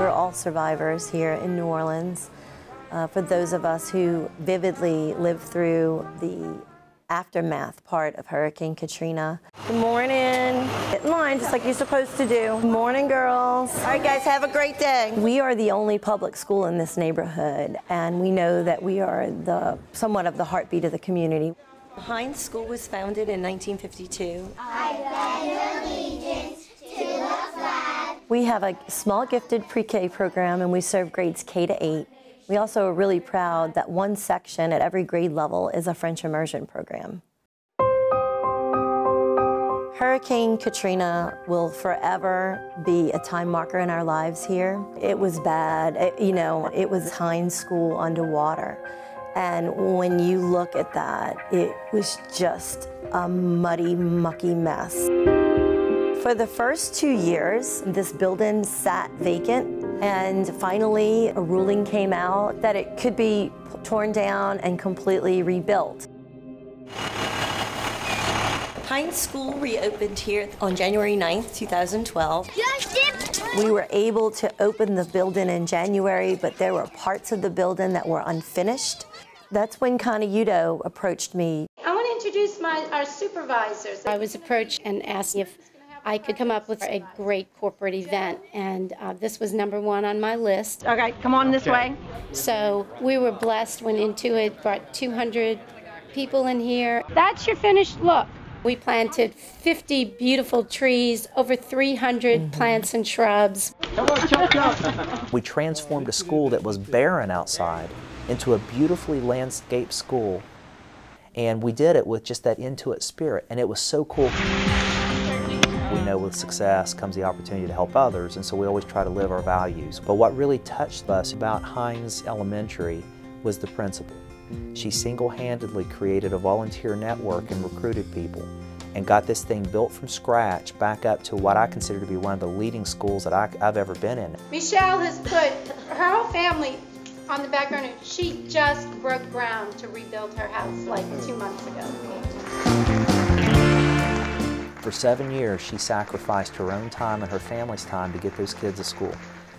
We're all survivors here in New Orleans. For those of us who vividly lived through the aftermath part of Hurricane Katrina. Good morning. Get in line just like you're supposed to do. Good morning, girls. All right, guys, have a great day. We are the only public school in this neighborhood, and we know that we are somewhat of the heartbeat of the community. Hynes School was founded in 1952. I pledge allegiance to the flag. We have a small gifted pre-K program, and we serve grades K to 8. We also are really proud that one section at every grade level is a French immersion program. Hurricane Katrina will forever be a time marker in our lives here. It was bad. It was Hynes School underwater. And when you look at that, it was just a muddy, mucky mess. For the first 2 years, this building sat vacant. And finally, a ruling came out that it could be torn down and completely rebuilt. Hynes School reopened here on January 9th, 2012. We were able to open the building in January, but there were parts of the building that were unfinished. That's when Yudo approached me. I want to introduce our supervisors. I was approached and asked if I could come up with a great corporate event, and this was #1 on my list. Okay, come on this way. So we were blessed when Intuit brought 200 people in here. That's your finished look. We planted 50 beautiful trees, over 300 plants and shrubs. We transformed a school that was barren outside into a beautifully landscaped school, and we did it with just that Intuit spirit, and it was so cool. We know with success comes the opportunity to help others, and so we always try to live our values. But what really touched us about Hynes Elementary was the principal. She single-handedly created a volunteer network and recruited people and got this thing built from scratch back up to what I consider to be one of the leading schools that I've ever been in. Michelle has put her whole family on the back burner. She just broke ground to rebuild her house like 2 months ago. For 7 years, she sacrificed her own time and her family's time to get those kids to school.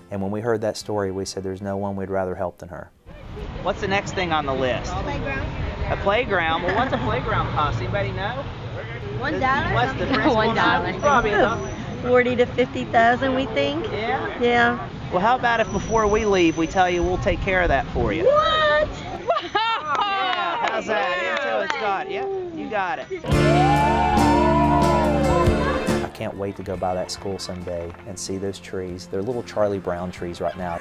And when we heard that story, we said there's no one we'd rather help than her. What's the next thing on the list? Playground. A playground? Well, what's a playground cost? Anybody know? $1. What's the principal? $1. Probably enough. 40 to 50,000, we think. Yeah? Yeah. Well, how about if before we leave, we tell you we'll take care of that for you? What? Yeah, how's that? Intuit's got it. Yeah, you got it. I can't wait to go by that school someday and see those trees. They're little Charlie Brown trees right now.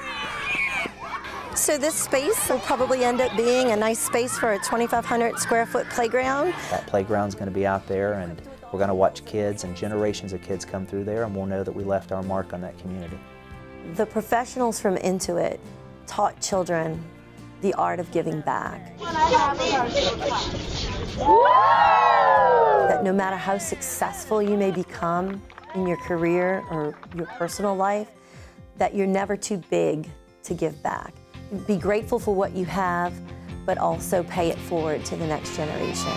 So this space will probably end up being a nice space for a 2,500 square foot playground. That playground's going to be out there, and we're going to watch kids and generations of kids come through there, and we'll know that we left our mark on that community. The professionals from Intuit taught children the art of giving back. That no matter how successful you may become in your career or your personal life, that you're never too big to give back. Be grateful for what you have, but also pay it forward to the next generation.